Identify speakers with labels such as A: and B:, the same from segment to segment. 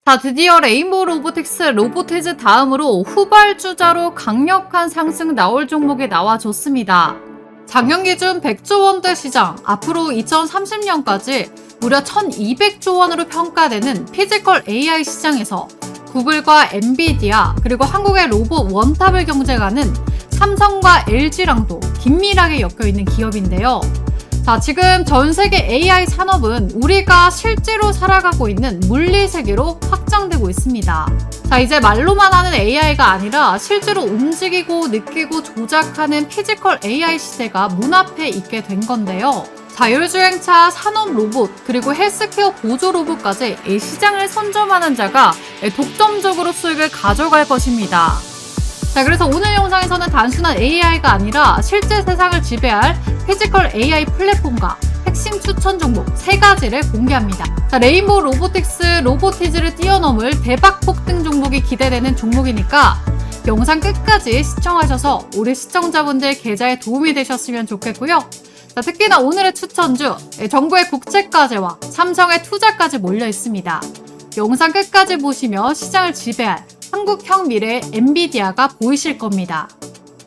A: 자, 드디어 레인보우 로보틱스 로보티즈 다음으로 후발주자로 강력한 상승 나올 종목이 나와줬습니다. 작년 기준 100조 원대 시장, 앞으로 2030년까지 무려 1200조 원으로 평가되는 피지컬 AI 시장에서 구글과 엔비디아 그리고 한국의 로봇 원탑을 경쟁하는 삼성과 LG랑도 긴밀하게 엮여있는 기업인데요. 자, 지금 전 세계 AI 산업은 우리가 실제로 살아가고 있는 물리 세계로 확장되고 있습니다. 자, 이제 말로만 하는 AI가 아니라 실제로 움직이고 느끼고 조작하는 피지컬 AI 시대가 문 앞에 있게 된 건데요. 자율주행차, 산업 로봇, 그리고 헬스케어 보조 로봇까지 이 시장을 선점하는 자가 독점적으로 수익을 가져갈 것입니다. 자, 그래서 오늘 영상에서는 단순한 AI가 아니라 실제 세상을 지배할 피지컬 AI 플랫폼과 핵심 추천 종목 3가지를 공개합니다. 자, 레인보우 로보틱스, 로보티즈를 뛰어넘을 대박 폭등 종목이 기대되는 종목이니까 영상 끝까지 시청하셔서 우리 시청자분들 계좌에 도움이 되셨으면 좋겠고요. 자, 특히나 오늘의 추천주, 정부의 국채과제와 삼성의 투자까지 몰려 있습니다. 영상 끝까지 보시면 시장을 지배할 한국형 미래의 엔비디아가 보이실 겁니다.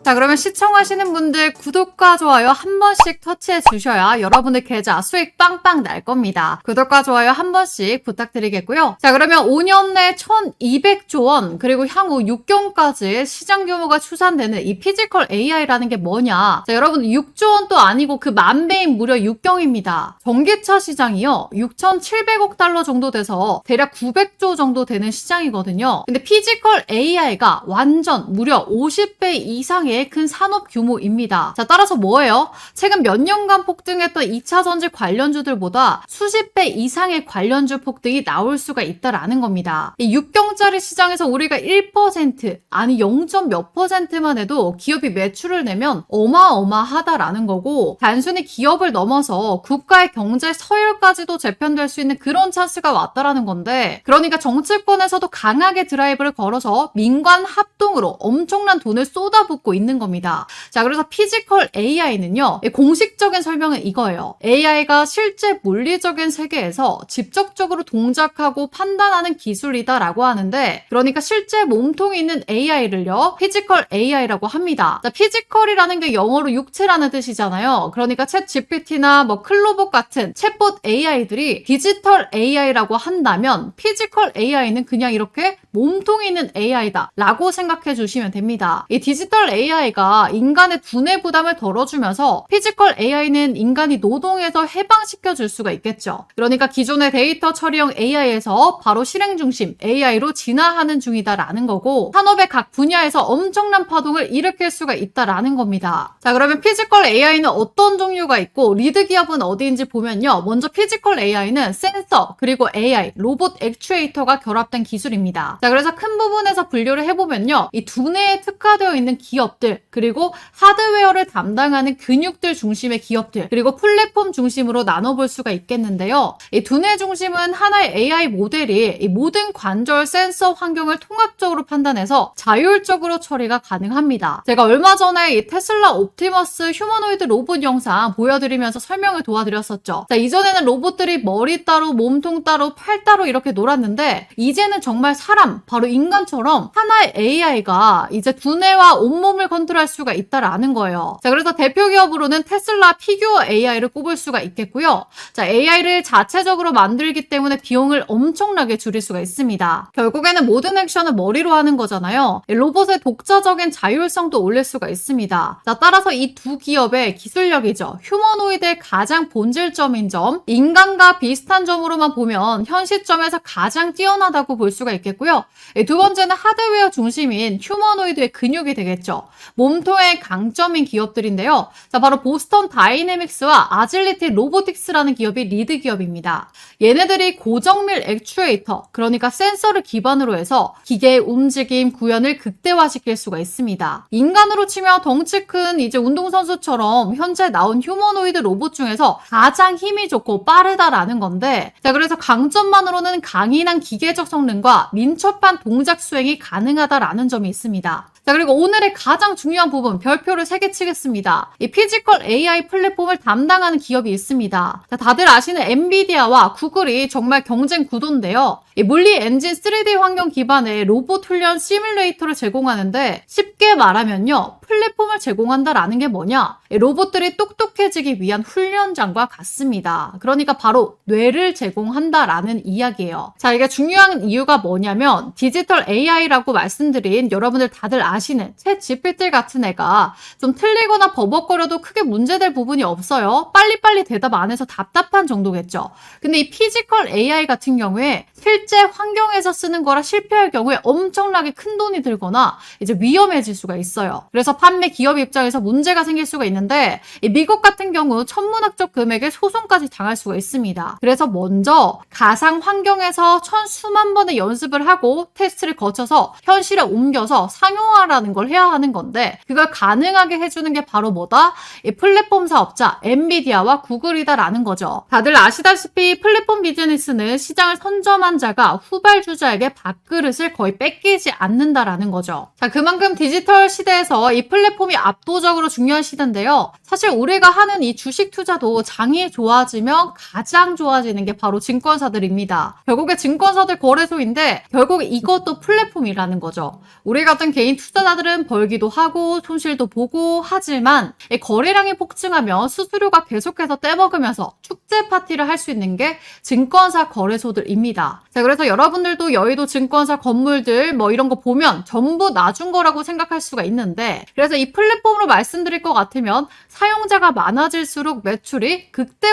A: 자, 그러면 시청하시는 분들 구독과 좋아요 한 번씩 터치해 주셔야 여러분들 계좌 수익 빵빵 날 겁니다. 구독과 좋아요 한 번씩 부탁드리겠고요. 자, 그러면 5년 내 1200조 원 그리고 향후 6경까지 시장 규모가 추산되는 이 피지컬 AI라는 게 뭐냐. 자, 여러분 6조 원도 아니고 그 만배인 무려 6경입니다. 전기차 시장이요. 6,700억 달러 정도 돼서 대략 900조 정도 되는 시장이거든요. 근데 피지컬 AI가 완전 무려 50배 이상의 큰 산업 규모입니다. 자, 따라서 뭐예요? 최근 몇 년간 폭등했던 2차 전지 관련주들보다 수십 배 이상의 관련주 폭등이 나올 수가 있다라는 겁니다. 이 6경짜리 시장에서 우리가 1% 아니 0. 몇 %만 해도 기업이 매출을 내면 어마어마하다라는 거고, 단순히 기업을 넘어서 국가의 경제 서열까지도 재편될 수 있는 그런 찬스가 왔다라는 건데, 그러니까 정치권에서도 강하게 드라이브를 걸어서 민관 합동으로 엄청난 돈을 쏟아붓고 있는 겁니다. 자, 그래서 피지컬 AI는요, 공식적인 설명은 이거예요. AI가 실제 물리적인 세계에서 직접적으로 동작하고 판단하는 기술이다라고 하는데, 그러니까 실제 몸통이 있는 AI를요, 피지컬 AI라고 합니다. 자, 피지컬이라는 게 영어로 육체라는 뜻이잖아요. 그러니까 챗 GPT나 클로봇 같은 챗봇 AI들이 디지털 AI라고 한다면 피지컬 AI는 그냥 이렇게 몸통이 있는 AI다 라고 생각해 주시면 됩니다. 이 디지털 AI가 인간의 두뇌 부담을 덜어주면서 피지컬 AI는 인간이 노동에서 해방시켜 줄 수가 있겠죠. 그러니까 기존의 데이터 처리형 AI에서 바로 실행 중심 AI로 진화하는 중이다라는 거고, 산업의 각 분야에서 엄청난 파동을 일으킬 수가 있다라는 겁니다. 자, 그러면 피지컬 AI는 어떤 종류가 있고 리드 기업은 어디인지 보면요. 먼저 피지컬 AI는 센서 그리고 AI, 로봇 액추에이터가 결합된 기술입니다. 자, 그래서 큰 부분에서 분류를 해보면요. 이 두뇌에 특화되어 있는 기업들, 그리고 하드웨어를 담당하는 근육들 중심의 기업들, 그리고 플랫폼 중심으로 나눠볼 수가 있겠는데요. 이 두뇌 중심은 하나의 AI 모델이 이 모든 관절 센서 환경을 통합적으로 판단해서 자율적으로 처리가 가능합니다. 제가 얼마 전에 이 테슬라 옵티머스 휴머노이드 로봇 영상 보여드리면서 설명을 도와드렸었죠. 자, 이전에는 로봇들이 머리 따로, 몸통 따로, 팔 따로 이렇게 놀았는데, 이제는 정말 사람, 바로 인간처럼 하나의 AI가 이제 두뇌와 온몸을 컨트롤할 수가 있다라는 거예요. 자, 그래서 대표 기업으로는 테슬라 피규어 AI를 꼽을 수가 있겠고요. 자, AI를 자체적으로 만들기 때문에 비용을 엄청나게 줄일 수가 있습니다. 결국에는 모든 액션을 머리로 하는 거잖아요. 로봇의 독자적인 자율성도 올릴 수가 있습니다. 자, 따라서 이 두 기업의 기술력이죠. 휴머노이드의 가장 본질점인 점, 인간과 비슷한 점으로만 보면 현 시점에서 가장 뛰어나다고 볼 수가 있겠고요. 두 번째는 하드웨어 중심인 휴머노이드의 근육이 되겠죠. 몸통의 강점인 기업들인데요. 자, 바로 보스턴 다이내믹스와 아질리티 로보틱스라는 기업이 리드 기업입니다. 얘네들이 고정밀 액추에이터, 그러니까 센서를 기반으로 해서 기계의 움직임, 구현을 극대화시킬 수가 있습니다. 인간으로 치면 덩치 큰 이제 운동선수처럼 현재 나온 휴머노이드 로봇 중에서 가장 힘이 좋고 빠르다라는 건데, 자, 그래서 강점만으로는 강인한 기계적 성능과 민첩한 동작 수행이 가능하다라는 점이 있습니다. 자, 그리고 오늘의 가장 가장 중요한 부분 별표를 3개 치겠습니다. 이 피지컬 AI 플랫폼을 담당하는 기업이 있습니다. 자, 다들 아시는 엔비디아와 구글이 정말 경쟁 구도인데요. 이 물리 엔진 3D 환경 기반의 로봇 훈련 시뮬레이터를 제공하는데 쉽게 말하면요. 플랫폼을 제공한다라는 게 뭐냐? 이 로봇들이 똑똑해지기 위한 훈련장과 같습니다. 그러니까 바로 뇌를 제공한다라는 이야기예요. 자, 이게 중요한 이유가 뭐냐면 디지털 AI라고 말씀드린 여러분들 다들 아시는 챗 GPT 같은 애가 좀 틀리거나 버벅거려도 크게 문제될 부분이 없어요. 빨리빨리 대답 안 해서 답답한 정도겠죠. 근데 이 피지컬 AI 같은 경우에 실제 환경에서 쓰는 거라 실패할 경우에 엄청나게 큰 돈이 들거나 이제 위험해질 수가 있어요. 그래서 판매 기업 입장에서 문제가 생길 수가 있는데 미국 같은 경우 천문학적 금액의 소송까지 당할 수가 있습니다. 그래서 먼저 가상 환경에서 천수만 번의 연습을 하고 테스트를 거쳐서 현실에 옮겨서 상용화라는 걸 해야 하는 건데 그걸 가능하게 해주는 게 바로 뭐다? 이 플랫폼 사업자 엔비디아와 구글이다라는 거죠. 다들 아시다시피 플랫폼 비즈니스는 시장을 선점한 자가 후발주자에게 밥그릇을 거의 뺏기지 않는다라는 거죠. 자, 그만큼 디지털 시대에서 이 플랫폼이 압도적으로 중요한 시대인데요. 사실 우리가 하는 이 주식 투자도 장이 좋아지면 가장 좋아지는 게 바로 증권사들입니다. 결국에 증권사들 거래소인데 결국 이것도 플랫폼이라는 거죠. 우리 같은 개인 투자자들은 벌기도 하고 손실도 보고 하지만 이 거래량이 폭증하면 수수료가 계속해서 떼먹으면서 축제 파티를 할 수 있는 게 증권사 거래소들입니다. 자, 그래서 여러분들도 여의도 증권사 건물들 뭐 이런 거 보면 전부 놔준 거라고 생각할 수가 있는데 그래서 이 플랫폼으로 말씀드릴 것 같으면 사용자가 많아질수록 매출이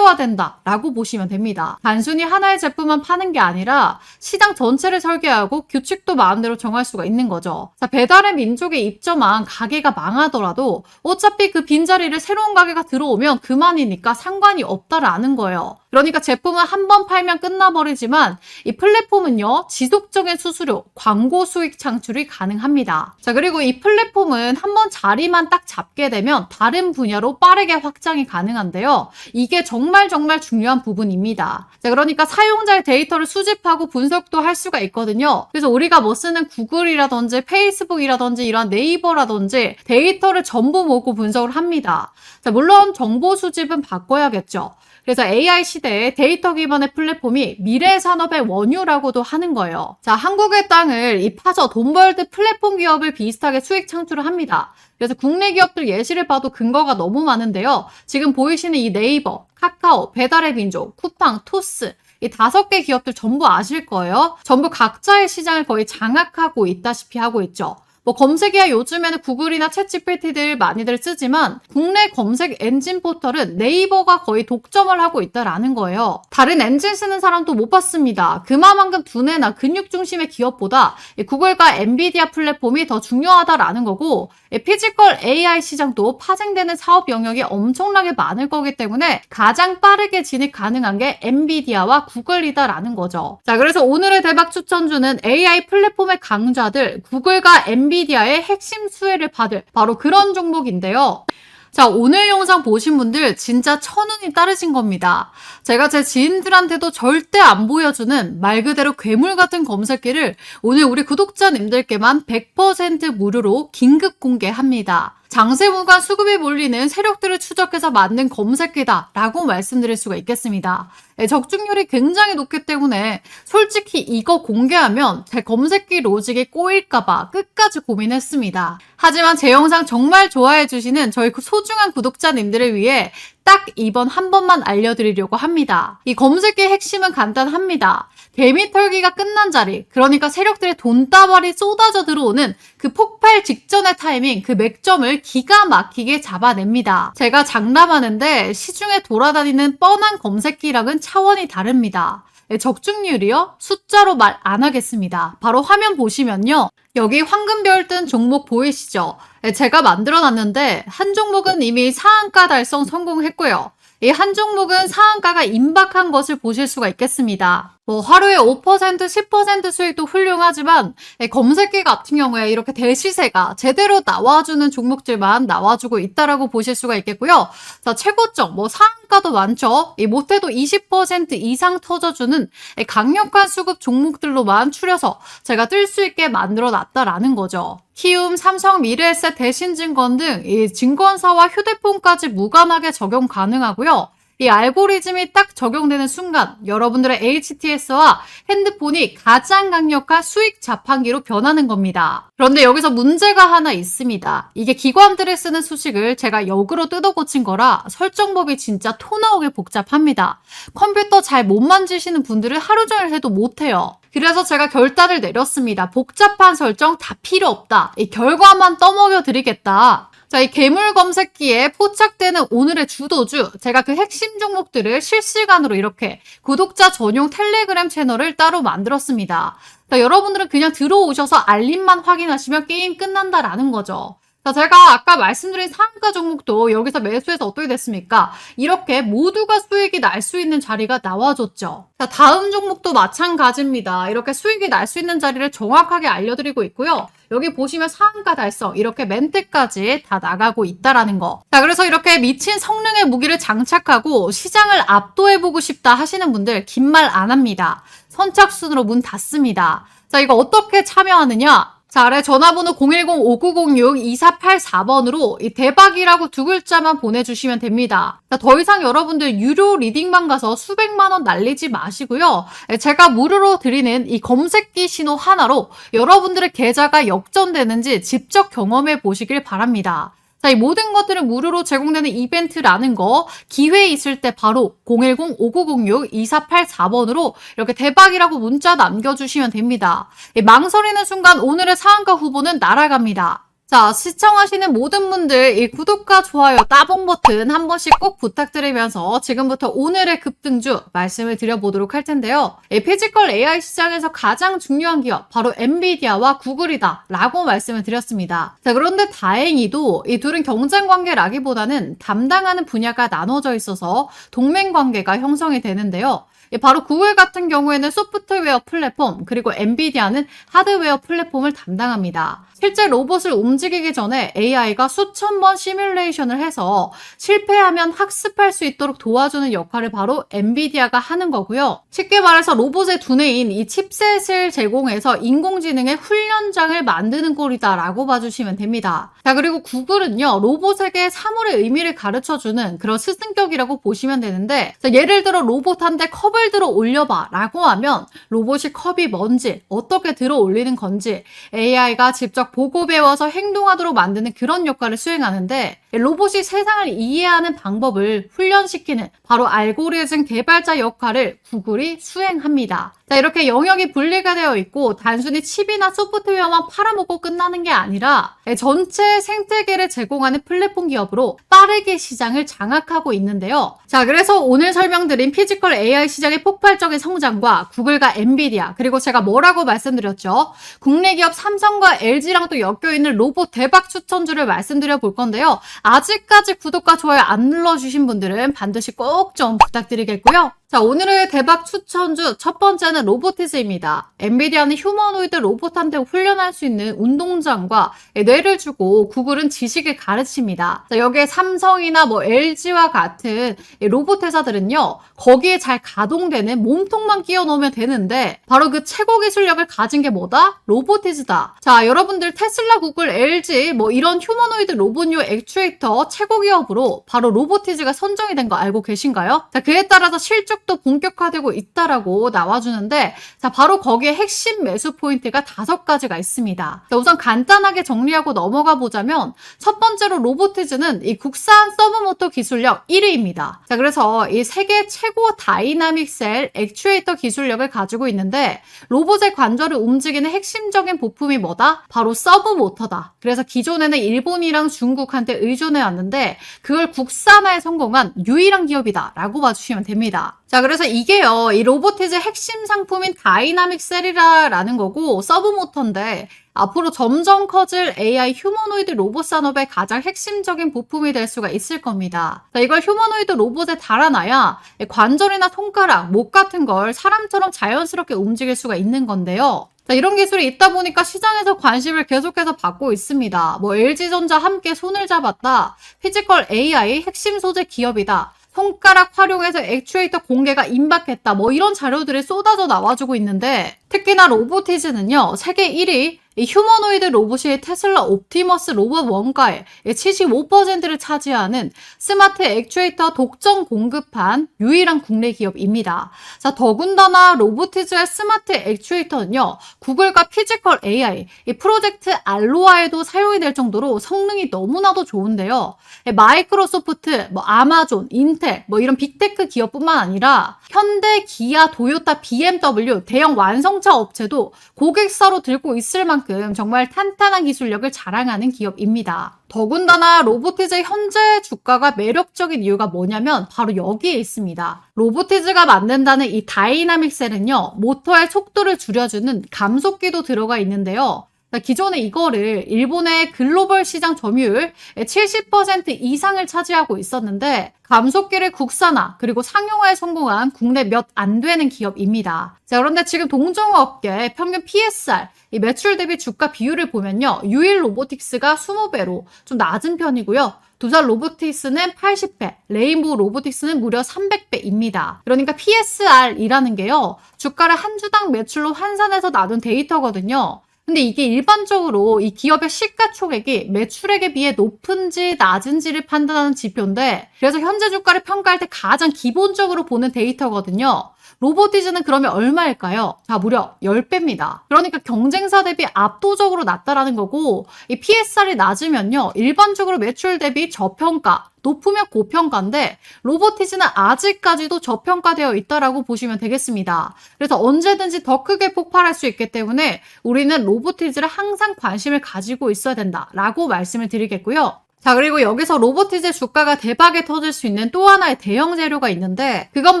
A: 극대화된다라고 보시면 됩니다. 단순히 하나의 제품만 파는 게 아니라 시장 전체를 설계하고 규칙도 마음대로 정할 수가 있는 거죠. 자, 배달의 민족에 입점한 가게가 망하더라도 어차피 그 빈자리를 새로운 가게가 들어오면 그만이니까 상관이 없다라는 거예요. 그러니까 제품은 한 번 팔면 끝나버리지만 이 플랫폼은요 지속적인 수수료, 광고 수익 창출이 가능합니다. 자, 그리고 이 플랫폼은 한 번 자리만 딱 잡게 되면 다른 분야로 빠르게 확장이 가능한데요. 이게 정말 중요한 부분입니다. 자, 그러니까 사용자의 데이터를 수집하고 분석도 할 수가 있거든요. 그래서 우리가 뭐 쓰는 구글이라든지 페이스북이라든지 이런 네이버라든지 데이터를 전부 모으고 분석을 합니다. 자, 물론 정보 수집은 바꿔야겠죠. 그래서 AI 시대에 데이터 기반의 플랫폼이 미래 산업의 원유라고도 하는 거예요. 자, 한국의 땅을 이 파서 돈 벌듯 플랫폼 기업을 비슷하게 수익 창출을 합니다. 그래서 국내 기업들 예시를 봐도 근거가 너무 많은데요. 지금 보이시는 이 네이버, 카카오, 배달의 민족, 쿠팡, 토스 이 5개 기업들 전부 아실 거예요. 전부 각자의 시장을 거의 장악하고 있다시피 하고 있죠. 뭐 검색이야 요즘에는 구글이나 챗GPT들 많이들 쓰지만 국내 검색 엔진 포털은 네이버가 거의 독점을 하고 있다라는 거예요. 다른 엔진 쓰는 사람도 못 봤습니다. 그만큼 두뇌나 근육 중심의 기업보다 구글과 엔비디아 플랫폼이 더 중요하다라는 거고 피지컬 AI 시장도 파생되는 사업 영역이 엄청나게 많을 거기 때문에 가장 빠르게 진입 가능한 게 엔비디아와 구글이다라는 거죠. 자, 그래서 오늘의 대박 추천주는 AI 플랫폼의 강자들 구글과 엔비디아의 핵심 수혜를 받을 바로 그런 종목인데요. 자, 오늘 영상 보신 분들 진짜 천운이 따르신 겁니다. 제가 제 지인들한테도 절대 안 보여주는 말 그대로 괴물 같은 검색기를 오늘 우리 구독자님들께만 100% 무료로 긴급 공개합니다. 장세무관 수급이 몰리는 세력들을 추적해서 만든 검색기다 라고 말씀드릴 수가 있겠습니다. 적중률이 굉장히 높기 때문에 솔직히 이거 공개하면 제 검색기 로직이 꼬일까봐 끝까지 고민했습니다. 하지만 제 영상 정말 좋아해 주시는 저희 소중한 구독자님들을 위해 딱 이번 한 번만 알려드리려고 합니다. 이 검색기의 핵심은 간단합니다. 개미 털기가 끝난 자리, 그러니까 세력들의 돈다발이 쏟아져 들어오는 그 폭발 직전의 타이밍, 그 맥점을 기가 막히게 잡아냅니다. 제가 장담하는데 시중에 돌아다니는 뻔한 검색기랑은 차원이 다릅니다. 적중률이요? 숫자로 말 안 하겠습니다. 바로 화면 보시면요. 여기 황금별 뜬 종목 보이시죠? 제가 만들어 놨는데 한 종목은 이미 상한가 달성 성공했고요. 이 한 종목은 상한가가 임박한 것을 보실 수가 있겠습니다. 뭐 하루에 5%, 10% 수익도 훌륭하지만 검색기 같은 경우에 이렇게 대시세가 제대로 나와주는 종목들만 나와주고 있다라고 보실 수가 있겠고요. 자, 최고점, 뭐 상한가도 많죠. 못해도 20% 이상 터져주는 강력한 수급 종목들로만 추려서 제가 뜰 수 있게 만들어 놨다라는 거죠. 키움, 삼성, 미래에셋, 대신증권 등 이 증권사와 휴대폰까지 무관하게 적용 가능하고요. 이 알고리즘이 딱 적용되는 순간 여러분들의 HTS와 핸드폰이 가장 강력한 수익 자판기로 변하는 겁니다. 그런데 여기서 문제가 하나 있습니다. 이게 기관들이 쓰는 수식을 제가 역으로 뜯어 고친 거라 설정법이 진짜 토 나오게 복잡합니다. 컴퓨터 잘 못 만지시는 분들은 하루 종일 해도 못해요. 그래서 제가 결단을 내렸습니다. 복잡한 설정 다 필요 없다. 이 결과만 떠먹여 드리겠다. 자, 이 개물 검색기에 포착되는 오늘의 주도주, 제가 그 핵심 종목들을 실시간으로 이렇게 구독자 전용 텔레그램 채널을 따로 만들었습니다. 자, 여러분들은 그냥 들어오셔서 알림만 확인하시면 게임 끝난다라는 거죠. 자, 제가 아까 말씀드린 상한가 종목도 여기서 매수해서 어떻게 됐습니까? 이렇게 모두가 수익이 날 수 있는 자리가 나와줬죠. 자, 다음 종목도 마찬가지입니다. 이렇게 수익이 날 수 있는 자리를 정확하게 알려드리고 있고요. 여기 보시면 상한가 달성, 이렇게 멘트까지 다 나가고 있다라는 거. 자, 그래서 이렇게 미친 성능의 무기를 장착하고 시장을 압도해보고 싶다 하시는 분들 긴 말 안 합니다. 선착순으로 문 닫습니다. 자, 이거 어떻게 참여하느냐? 자, 아래 전화번호 010-5906-2484번으로 이 대박이라고 두 글자만 보내주시면 됩니다. 자, 더 이상 여러분들 유료 리딩방 가서 수백만 원 날리지 마시고요. 제가 무료로 드리는 이 검색기 신호 하나로 여러분들의 계좌가 역전되는지 직접 경험해 보시길 바랍니다. 자, 이 모든 것들은 무료로 제공되는 이벤트라는 거 기회 있을 때 바로 010-5906-2484번으로 이렇게 대박이라고 문자 남겨주시면 됩니다. 망설이는 순간 오늘의 상한가 후보는 날아갑니다. 자, 시청하시는 모든 분들 이 구독과 좋아요, 따봉 버튼 한 번씩 꼭 부탁드리면서 지금부터 오늘의 급등주 말씀을 드려보도록 할 텐데요. 피지컬 AI 시장에서 가장 중요한 기업 바로 엔비디아와 구글이다 라고 말씀을 드렸습니다. 자, 그런데 다행히도 이 둘은 경쟁 관계라기보다는 담당하는 분야가 나눠져 있어서 동맹 관계가 형성이 되는데요. 바로 구글 같은 경우에는 소프트웨어 플랫폼, 그리고 엔비디아는 하드웨어 플랫폼을 담당합니다. 실제 로봇을 움직이기 전에 AI가 수천 번 시뮬레이션을 해서 실패하면 학습할 수 있도록 도와주는 역할을 바로 엔비디아가 하는 거고요. 쉽게 말해서 로봇의 두뇌인 이 칩셋을 제공해서 인공지능의 훈련장을 만드는 꼴이다라고 봐주시면 됩니다. 자, 그리고 구글은요, 로봇에게 사물의 의미를 가르쳐주는 그런 스승격이라고 보시면 되는데, 자, 예를 들어 로봇한테 컵을 들어 올려봐 라고 하면 로봇이 컵이 뭔지, 어떻게 들어 올리는 건지 AI가 직접 보고 배워서 행동하도록 만드는 그런 역할을 수행하는데, 로봇이 세상을 이해하는 방법을 훈련시키는 바로 알고리즘 개발자 역할을 구글이 수행합니다. 자, 이렇게 영역이 분리가 되어 있고 단순히 칩이나 소프트웨어만 팔아먹고 끝나는 게 아니라 전체 생태계를 제공하는 플랫폼 기업으로 빠르게 시장을 장악하고 있는데요. 자, 그래서 오늘 설명드린 피지컬 AI 시장의 폭발적인 성장과 구글과 엔비디아, 그리고 제가 뭐라고 말씀드렸죠? 국내 기업 삼성과 LG랑 또 엮여있는 로봇 대박 추천주를 말씀드려 볼 건데요. 아직까지 구독과 좋아요 안 눌러주신 분들은 반드시 꼭 좀 부탁드리겠고요. 자, 오늘의 대박 추천주 첫 번째는 로보티즈입니다. 엔비디아는 휴머노이드 로봇한테 훈련할 수 있는 운동장과 뇌를 주고 구글은 지식을 가르칩니다. 자, 여기에 삼성이나 뭐 LG와 같은 로봇 회사들은요, 거기에 잘 가동되는 몸통만 끼워 넣으면 되는데 바로 그 최고 기술력을 가진 게 뭐다? 로보티즈다. 자, 여러분들 테슬라, 구글, LG 뭐 이런 휴머노이드 로봇용 액추에이터 최고 기업으로 바로 로보티즈가 선정이 된 거 알고 계신가요? 자, 그에 따라서 실적도 본격화되고 있다라고 나와주는데, 자, 바로 거기에 핵심 매수 포인트가 5가지가 있습니다. 자, 우선 간단하게 정리하고 넘어가 보자면 첫 번째로 로보티즈는 이 국산 서브모터 기술력 1위입니다. 자, 그래서 이 세계 최고 다이나믹 셀 액추에이터 기술력을 가지고 있는데 로봇의 관절을 움직이는 핵심적인 부품이 뭐다? 바로 서브모터다. 그래서 기존에는 일본이랑 중국한테 의존해 왔는데 그걸 국산화에 성공한 유일한 기업이다 라고 봐주시면 됩니다. 자, 그래서 이게요, 이 로보티즈의 핵심 상품인 다이나믹 셀이라는 거고 서브모터인데 앞으로 점점 커질 AI 휴머노이드 로봇 산업의 가장 핵심적인 부품이 될 수가 있을 겁니다. 자, 이걸 휴머노이드 로봇에 달아놔야 관절이나 손가락, 목 같은 걸 사람처럼 자연스럽게 움직일 수가 있는 건데요. 자, 이런 기술이 있다 보니까 시장에서 관심을 계속해서 받고 있습니다. LG전자 함께 손을 잡았다. 피지컬 AI 핵심 소재 기업이다. 손가락 활용해서 액추에이터 공개가 임박했다. 이런 자료들이 쏟아져 나와주고 있는데 특히나 로보티즈는요. 세계 1위 이 휴머노이드 로봇이 테슬라 옵티머스 로봇 원가의 75%를 차지하는 스마트 액추에이터 독점 공급한 유일한 국내 기업입니다. 자, 더군다나 로보티즈의 스마트 액추에이터는요. 구글과 피지컬 AI, 이 프로젝트 알로아에도 사용이 될 정도로 성능이 너무나도 좋은데요. 마이크로소프트, 아마존, 인텔, 이런 빅테크 기업뿐만 아니라 현대, 기아, 도요타, BMW 대형 완성차 업체도 고객사로 들고 있을 만큼 정말 탄탄한 기술력을 자랑하는 기업입니다. 더군다나 로보티즈의 현재 주가가 매력적인 이유가 뭐냐면 바로 여기에 있습니다. 로보티즈가 만든다는 이 다이나믹 셀은요. 모터의 속도를 줄여주는 감속기도 들어가 있는데요. 기존에 이거를 일본의 글로벌 시장 점유율 70% 이상을 차지하고 있었는데 감속기를 국산화 그리고 상용화에 성공한 국내 몇 안 되는 기업입니다. 자, 그런데 지금 동종업계 평균 PSR, 이 매출 대비 주가 비율을 보면요. 유일 로보틱스가 20배로 좀 낮은 편이고요. 두산 로보틱스는 80배, 레인보우 로보틱스는 무려 300배입니다. 그러니까 PSR이라는 게요. 주가를 한 주당 매출로 환산해서 나눈 데이터거든요. 근데 이게 일반적으로 이 기업의 시가총액이 매출액에 비해 높은지 낮은지를 판단하는 지표인데 그래서 현재 주가를 평가할 때 가장 기본적으로 보는 데이터거든요. 로보티즈는 그러면 얼마일까요? 자, 무려 10배입니다. 그러니까 경쟁사 대비 압도적으로 낮다라는 거고 이 PSR이 낮으면요. 일반적으로 매출 대비 저평가, 높으면 고평가인데 로보티즈는 아직까지도 저평가되어 있다라고 보시면 되겠습니다. 그래서 언제든지 더 크게 폭발할 수 있기 때문에 우리는 로보티즈를 항상 관심을 가지고 있어야 된다라고 말씀을 드리겠고요. 자, 그리고 여기서 로보티즈 주가가 대박에 터질 수 있는 또 하나의 대형 재료가 있는데 그건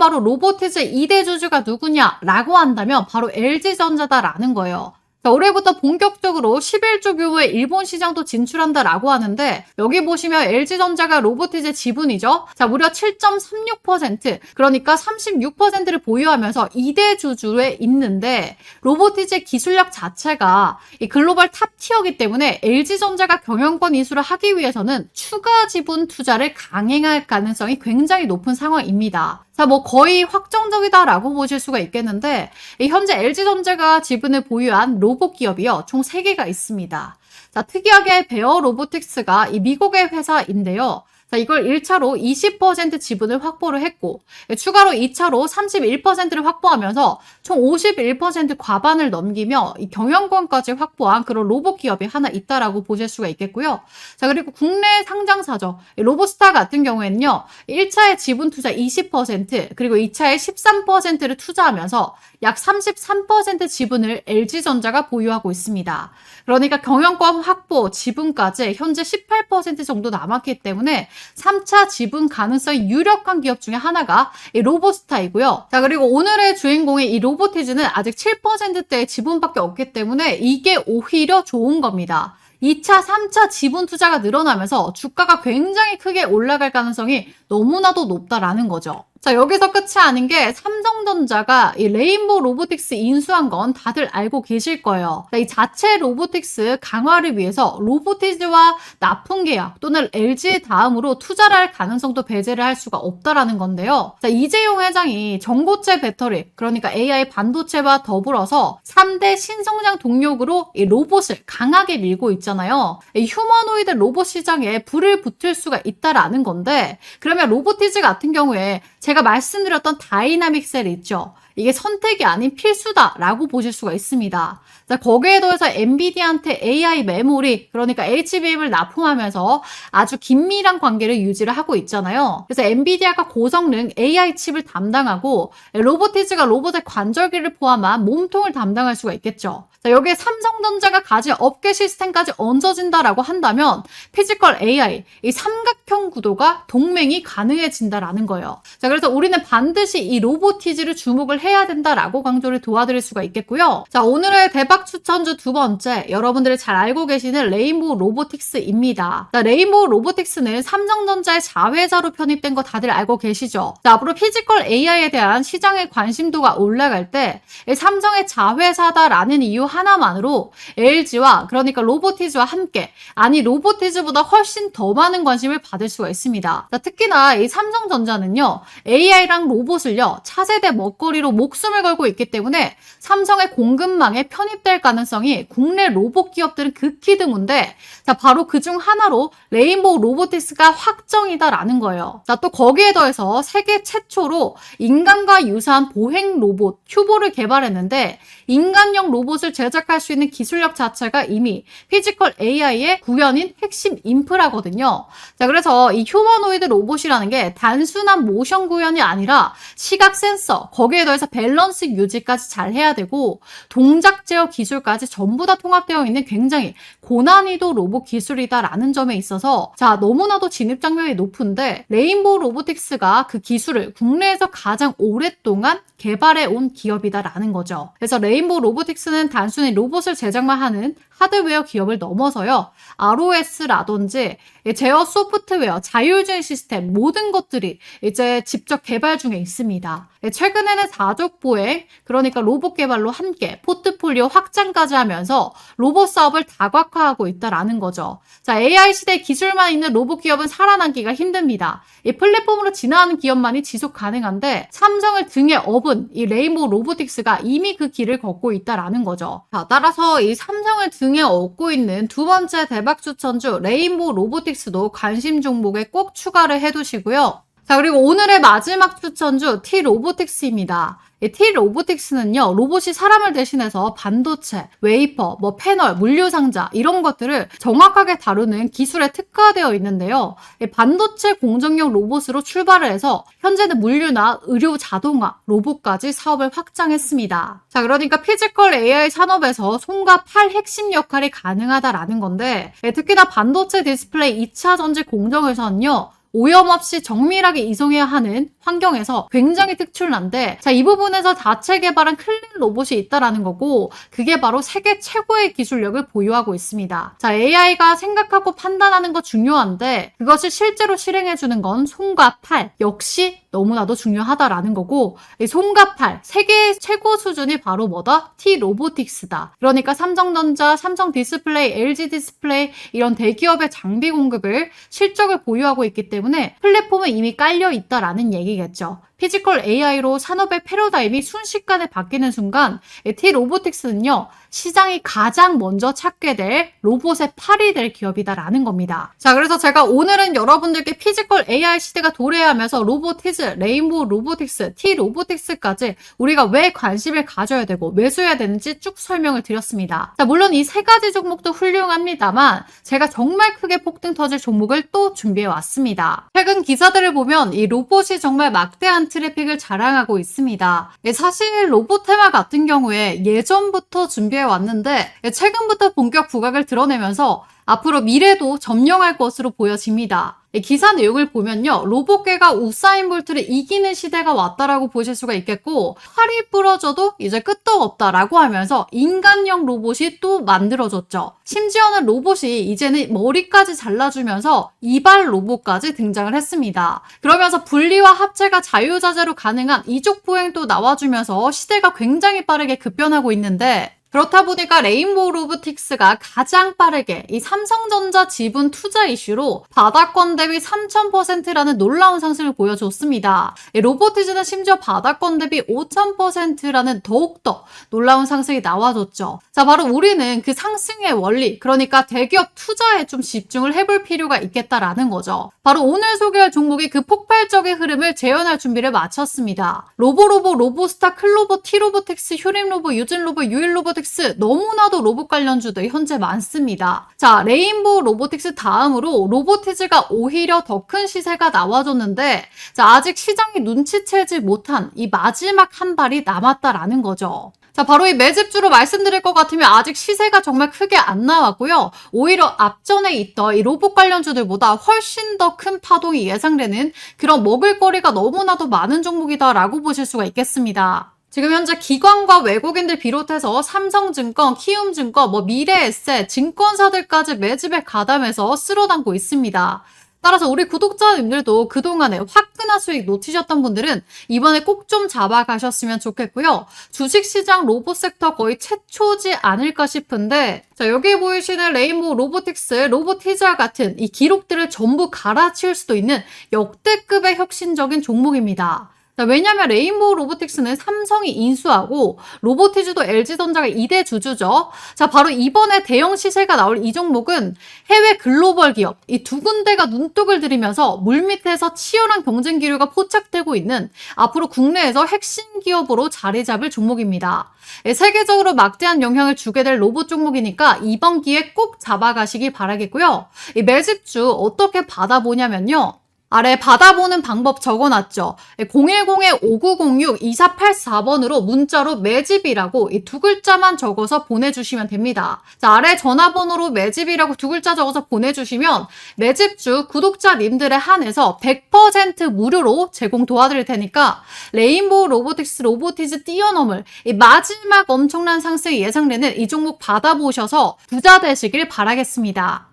A: 바로 로보티즈 2대 주주가 누구냐라고 한다면 바로 LG전자다라는 거예요. 자, 올해부터 본격적으로 11조 규모의 일본 시장도 진출한다라고 하는데 여기 보시면 LG전자가 로보티즈 지분이죠. 자, 무려 7.36% 그러니까 36%를 보유하면서 2대 주주에 있는데 로보티즈 기술력 자체가 이 글로벌 탑티어이기 때문에 LG전자가 경영권 이수를 하기 위해서는 추가 지분 투자를 강행할 가능성이 굉장히 높은 상황입니다. 자, 거의 확정적이다라고 보실 수가 있겠는데 현재 LG전자가 지분을 보유한 로봇 기업이요. 총 3개가 있습니다. 자, 특이하게 베어 로보틱스가 이 미국의 회사인데요. 자, 이걸 1차로 20% 지분을 확보를 했고 추가로 2차로 31%를 확보하면서 총 51% 과반을 넘기며 이 경영권까지 확보한 그런 로봇 기업이 하나 있다라고 보실 수가 있겠고요. 자, 그리고 국내 상장사죠. 로보스타 같은 경우에는요. 1차에 지분 투자 20% 그리고 2차에 13%를 투자하면서 약 33% 지분을 LG전자가 보유하고 있습니다. 그러니까 경영권 확보, 지분까지 현재 18% 정도 남았기 때문에 3차 지분 가능성이 유력한 기업 중에 하나가 이 로보스타이고요. 자, 그리고 오늘의 주인공의 이 로보티즈는 아직 7%대의 지분밖에 없기 때문에 이게 오히려 좋은 겁니다. 2차, 3차 지분 투자가 늘어나면서 주가가 굉장히 크게 올라갈 가능성이 너무나도 높다라는 거죠. 자, 여기서 끝이 아닌 게 삼성전자가 이 레인보우 로보틱스 인수한 건 다들 알고 계실 거예요. 자, 이 자체 로보틱스 강화를 위해서 로보티즈와 납품 계약 또는 LG 다음으로 투자를 할 가능성도 배제를 할 수가 없다라는 건데요. 자, 이재용 회장이 전고체 배터리, 그러니까 AI 반도체와 더불어서 3대 신성장 동력으로 이 로봇을 강하게 밀고 있잖아요. 이 휴머노이드 로봇 시장에 불을 붙일 수가 있다라는 건데 그러면 로보티즈 같은 경우에 제가 말씀드렸던 다이나믹 셀 있죠. 이게 선택이 아닌 필수다라고 보실 수가 있습니다. 자, 거기에 더해서 엔비디아한테 AI 메모리, 그러니까 HBM을 납품하면서 아주 긴밀한 관계를 유지를 하고 있잖아요. 그래서 엔비디아가 고성능 AI 칩을 담당하고 로보티즈가 로봇의 관절기를 포함한 몸통을 담당할 수가 있겠죠. 자, 여기에 삼성전자가 가진 업계 시스템까지 얹어진다라고 한다면 피지컬 AI, 이 삼각형 구도가 동맹이 가능해진다라는 거예요. 자, 그래서 우리는 반드시 이 로보티즈를 주목을 해야 된다라고 강조를 도와드릴 수가 있겠고요. 자, 오늘의 대박 추천주 두 번째, 여러분들이 잘 알고 계시는 레인보우 로보틱스입니다. 자, 레인보우 로보틱스는 삼성전자의 자회사로 편입된 거 다들 알고 계시죠? 자, 앞으로 피지컬 AI에 대한 시장의 관심도가 올라갈 때 삼성의 자회사다라는 이유 하나만으로 LG와 그러니까 로보티즈와 함께, 아니 로보티즈보다 훨씬 더 많은 관심을 받을 수가 있습니다. 자, 특히나 이 삼성전자는요, AI랑 로봇을요, 차세대 먹거리로 목숨을 걸고 있기 때문에 삼성의 공급망에 편입될 가능성이 국내 로봇 기업들은 극히 드문데, 자, 바로 그 중 하나로 레인보우 로보틱스가 확정이다라는 거예요. 자, 또 거기에 더해서 세계 최초로 인간과 유사한 보행 로봇 큐보를 개발했는데, 인간형 로봇을 제작할 수 있는 기술력 자체가 이미 피지컬 AI의 구현인 핵심 인프라거든요. 자, 그래서 이 휴머노이드 로봇이라는 게 단순한 모션 구현이 아니라 시각 센서, 거기에 더해서 밸런스 유지까지 잘 해야 되고 동작 제어 기술까지 전부 다 통합되어 있는 굉장히 고난이도 로봇 기술이다라는 점에 있어서, 자, 너무나도 진입 장벽이 높은데 레인보우 로보틱스가 그 기술을 국내에서 가장 오랫동안 개발해 온 기업이다라는 거죠. 그래서 레인보우 로보틱스는 단순히 로봇을 제작만 하는 하드웨어 기업을 넘어서요, ROS라든지 제어 소프트웨어, 자율주행 시스템 모든 것들이 이제 직접 개발 중에 있습니다. 최근에는 사족 보행, 그러니까 로봇 개발로 함께 포트폴리오 확장까지 하면서 로봇 사업을 다각화하고 있다라는 거죠. 자, AI 시대 기술만 있는 로봇 기업은 살아남기가 힘듭니다. 이 플랫폼으로 진화하는 기업만이 지속 가능한데 삼성을 등에 업은 이 레인보우 로보틱스가 이미 그 길을 걷고 있다라는 거죠. 자, 따라서 이 삼성을 등에 업고 있는 두 번째 대박 추천주 레인보우 로보틱스도 관심 종목에 꼭 추가를 해두시고요. 자, 그리고 오늘의 마지막 추천주 T-로보틱스입니다. 이 T-로보틱스는요, 로봇이 사람을 대신해서 반도체, 웨이퍼, 패널, 물류상자 이런 것들을 정확하게 다루는 기술에 특화되어 있는데요. 이 반도체 공정용 로봇으로 출발을 해서 현재는 물류나 의료 자동화, 로봇까지 사업을 확장했습니다. 자, 그러니까 피지컬 AI 산업에서 손과 팔 핵심 역할이 가능하다라는 건데, 특히나 반도체 디스플레이 2차 전지 공정에서는요, 오염 없이 정밀하게 이송해야 하는 환경에서 굉장히 특출난데, 자, 이 부분에서 자체 개발한 클린 로봇이 있다라는 거고, 그게 바로 세계 최고의 기술력을 보유하고 있습니다. 자, AI가 생각하고 판단하는 거 중요한데 그것을 실제로 실행해주는 건 손과 팔 역시 너무나도 중요하다라는 거고, 이 손과 팔 세계 최고 수준이 바로 뭐다? T-로보틱스다. 그러니까 삼성전자, 삼성 디스플레이, LG 디스플레이 이런 대기업의 장비 공급을 실적을 보유하고 있기 때문에 플랫폼은 이미 깔려 있다라는 얘기겠죠. 피지컬 AI로 산업의 패러다임이 순식간에 바뀌는 순간 T-로보틱스는요, 시장이 가장 먼저 찾게 될 로봇의 팔이 될 기업이다라는 겁니다. 자, 그래서 제가 오늘은 여러분들께 피지컬 AI 시대가 도래하면서 로보티즈, 레인보우 로보틱스, T-로보틱스까지 우리가 왜 관심을 가져야 되고 매수해야 되는지 쭉 설명을 드렸습니다. 자, 물론 이 세 가지 종목도 훌륭합니다만 제가 정말 크게 폭등 터질 종목을 또 준비해 왔습니다. 최근 기사들을 보면 이 로봇이 정말 막대한 트래픽을 자랑하고 있습니다. 사실 로봇 테마 같은 경우에 예전부터 준비해 왔는데 최근부터 본격 부각을 드러내면서 앞으로 미래도 점령할 것으로 보여집니다. 기사 내용을 보면요, 로봇계가 우사인 볼트를 이기는 시대가 왔다라고 보실 수가 있겠고, 팔이 부러져도 이제 끄떡없다라고 하면서 인간형 로봇이 또 만들어졌죠. 심지어는 로봇이 이제는 머리까지 잘라주면서 이발 로봇까지 등장을 했습니다. 그러면서 분리와 합체가 자유자재로 가능한 이족 보행도 나와주면서 시대가 굉장히 빠르게 급변하고 있는데, 그렇다 보니까 레인보우 로보틱스가 가장 빠르게 이 삼성전자 지분 투자 이슈로 바닥권 대비 3000%라는 놀라운 상승을 보여줬습니다. 로보티즈는 심지어 바닥권 대비 5000%라는 더욱더 놀라운 상승이 나와줬죠. 자, 바로 우리는 그 상승의 원리, 그러니까 대기업 투자에 좀 집중을 해볼 필요가 있겠다라는 거죠. 바로 오늘 소개할 종목이 그 폭발적인 흐름을 재현할 준비를 마쳤습니다. 로보스타, 클로버, T-로보틱스, 휴림로보, 유진로보, 유일로보틱스 너무나도 로봇 관련주들 현재 많습니다. 자, 레인보우 로보틱스 다음으로 로보티즈가 오히려 더 큰 시세가 나와줬는데, 자, 아직 시장이 눈치채지 못한 이 마지막 한 발이 남았다라는 거죠. 자, 바로 이 매집주로 말씀드릴 것 같으면 아직 시세가 정말 크게 안 나왔고요. 오히려 앞전에 있던 이 로봇 관련주들보다 훨씬 더 큰 파동이 예상되는 그런 먹을거리가 너무나도 많은 종목이다라고 보실 수가 있겠습니다. 지금 현재 기관과 외국인들 비롯해서 삼성증권, 키움증권, 미래에셋, 증권사들까지 매집에 가담해서 쓸어담고 있습니다. 따라서 우리 구독자님들도 그동안에 화끈한 수익 놓치셨던 분들은 이번에 꼭 좀 잡아가셨으면 좋겠고요. 주식시장 로봇 섹터 거의 최초지 않을까 싶은데, 자, 여기 보이시는 레인보우 로보틱스, 로보티자 같은 이 기록들을 전부 갈아치울 수도 있는 역대급의 혁신적인 종목입니다. 자, 왜냐면 레인보우 로보틱스는 삼성이 인수하고 로보티즈도 LG전자가 2대 주주죠. 자, 바로 이번에 대형 시세가 나올 이 종목은 해외 글로벌 기업 이 두 군데가 눈독을 들이면서 물밑에서 치열한 경쟁 기류가 포착되고 있는 앞으로 국내에서 핵심 기업으로 자리 잡을 종목입니다. 세계적으로 막대한 영향을 주게 될 로봇 종목이니까 이번 기회에 꼭 잡아가시기 바라겠고요. 이 매집주 어떻게 받아보냐면요. 아래 받아보는 방법 적어놨죠. 010-5906-2484번으로 문자로 매집이라고 이 두 글자만 적어서 보내주시면 됩니다. 자, 아래 전화번호로 매집이라고 두 글자 적어서 보내주시면 매집주 구독자님들에 한해서 100% 무료로 제공 도와드릴 테니까 레인보우 로보틱스 로보티즈 뛰어넘을 이 마지막 엄청난 상승이 예상되는 이 종목 받아보셔서 부자 되시길 바라겠습니다.